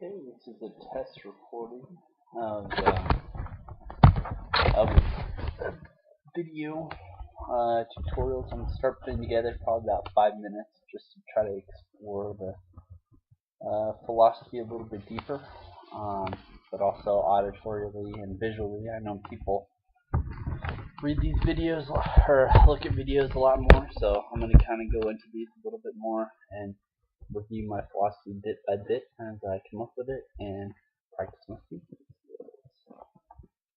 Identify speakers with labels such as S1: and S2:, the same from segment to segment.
S1: Okay, this is a test recording of a video tutorials. I'm going to start putting together probably about 5 minutes just to try to explore the philosophy a little bit deeper, but also auditorially and visually. I know people read these videos or look at videos a lot more, so I'm going to kind of go into these a little bit more and review my philosophy bit by bit as I come up with it and practice my speaking skills.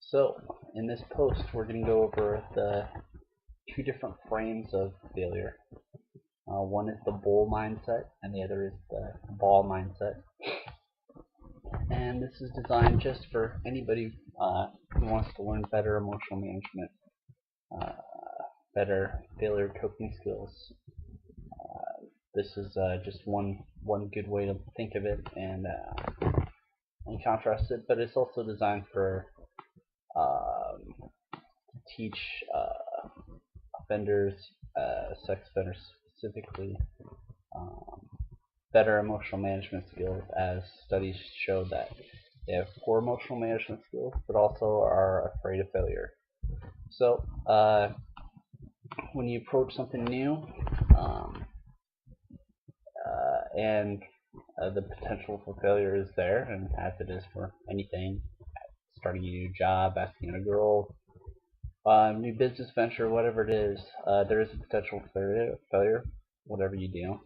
S1: So in this post we're going to go over the two different frames of failure. One is the bowl mindset and the other is the ball mindset. And this is designed just for anybody who wants to learn better emotional management, better failure coping skills. This is just one good way to think of it and contrast it, but it's also designed for to teach offenders, sex offenders specifically, better emotional management skills, as studies show that they have poor emotional management skills but also are afraid of failure. So when you approach something new, and the potential for failure is there, and as it is for anything, starting a new job, asking a girl, new business venture, whatever it is, there is a potential for failure, whatever you do.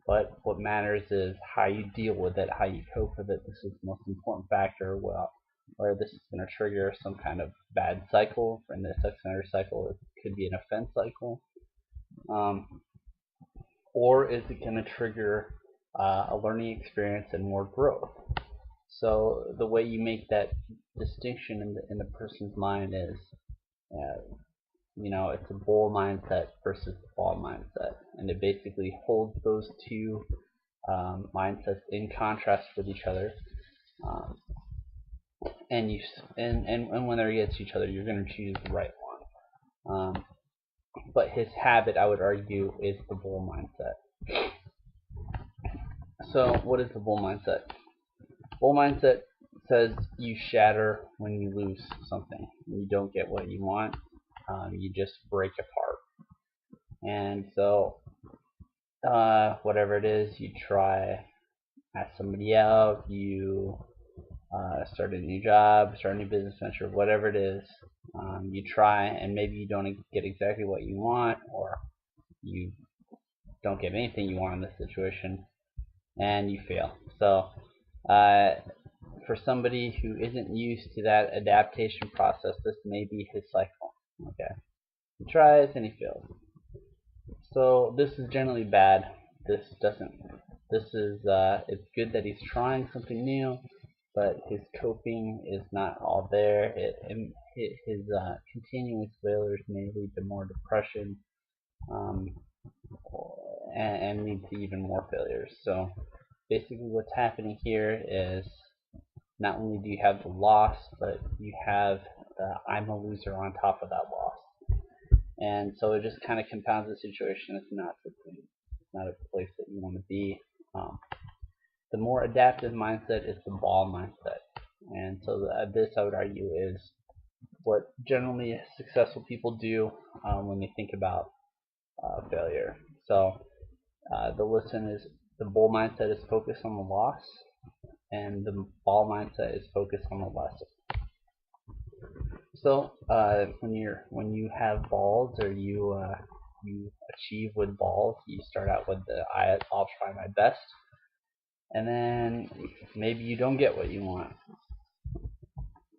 S1: But what matters is how you deal with it, how you cope with it. This is the most important factor. Where this is going to trigger some kind of bad cycle. In the sex offender cycle, it could be an offense cycle. Or is it going to trigger a learning experience and more growth? So the way you make that distinction in the person's mind is, it's a bowl mindset versus the ball mindset, and it basically holds those two mindsets in contrast with each other. And when they're against each other, you're going to choose the right one. But his habit, I would argue, is the bull mindset. So what is the bull mindset? Bull mindset says you shatter when you lose something. When you don't get what you want, you just break apart. And so whatever it is, you try, ask somebody out, you start a new job, start a new business venture, whatever it is, you try, and maybe you don't get exactly what you want, or you don't get anything you want in this situation, and you fail. So for somebody who isn't used to that adaptation process, this may be his cycle. Okay, he tries and he fails. So this is generally bad. It's good that he's trying something new, but his coping is not all there. His continuous failures may lead to more depression, and lead to even more failures. So basically what's happening here is not only do you have the loss, but you have the I'm a loser on top of that loss. And so it just kind of compounds the situation. It's not a place that you want to be. The more adaptive mindset is the ball mindset. And so this, I would argue, is what generally successful people do when they think about failure. So the bull mindset is focused on the loss, and the ball mindset is focused on the lesson. So when you have balls, or you achieve with balls, you start out with I'll try my best, and then maybe you don't get what you want,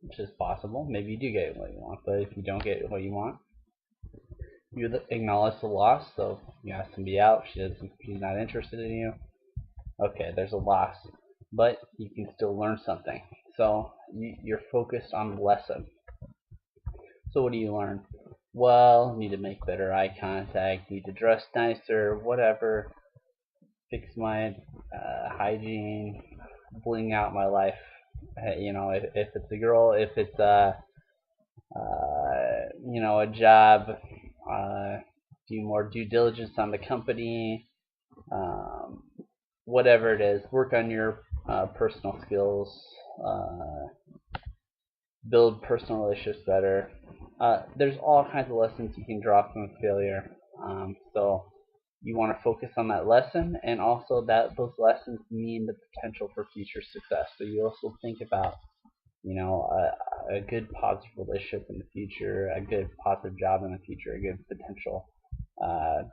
S1: which is possible. Maybe you do get what you want, but if you don't get what you want, you acknowledge the loss. So you ask somebody out, she's not interested in you. Okay, there's a loss, but you can still learn something. So you're focused on the lesson. So what do you learn? Well, need to make better eye contact, need to dress nicer, whatever, fix my hygiene, bling out my life. If it's a girl, if it's a job, do more due diligence on the company, whatever it is, work on your personal skills, build personal relationships better. There's all kinds of lessons you can draw from failure. So you want to focus on that lesson, and also that those lessons mean the potential for future success. So you also think about, a good positive relationship in the future, a good positive job in the future, a good potential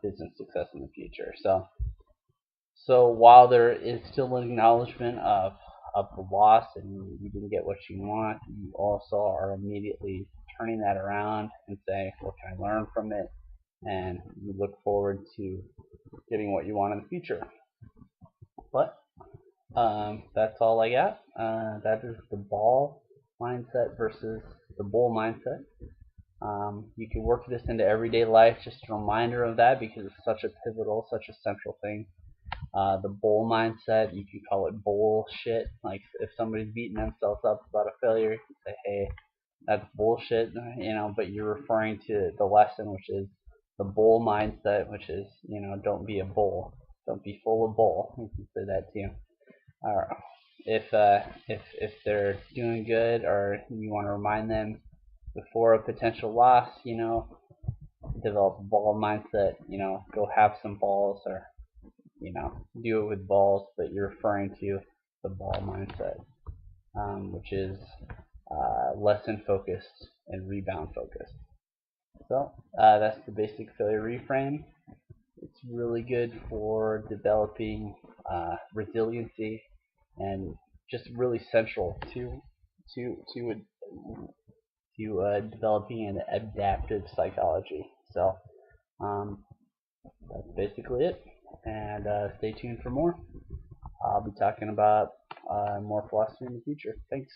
S1: business success in the future. So while there is still an acknowledgement of the loss and you didn't get what you want, you also are immediately turning that around and saying, what can I learn from it? And you look forward to getting what you want in the future. But that's all I got. That is the ball mindset versus the bull mindset. You can work this into everyday life, just a reminder of that because it's such a pivotal, such a central thing. The bull mindset, you can call it bullshit. Like if somebody's beating themselves up about a failure, you can say, hey, that's bullshit, but you're referring to the lesson, which is the bull mindset, which is, don't be a bull. Don't be full of bull. You can say that too. If they're doing good or you want to remind them before a potential loss, develop a ball mindset, go have some balls or, do it with balls, but you're referring to the ball mindset, which is lesson focused and rebound focused. So that's the basic failure reframe. It's really good for developing resiliency and just really central to developing an adaptive psychology. So that's basically it. And stay tuned for more. I'll be talking about more philosophy in the future. Thanks.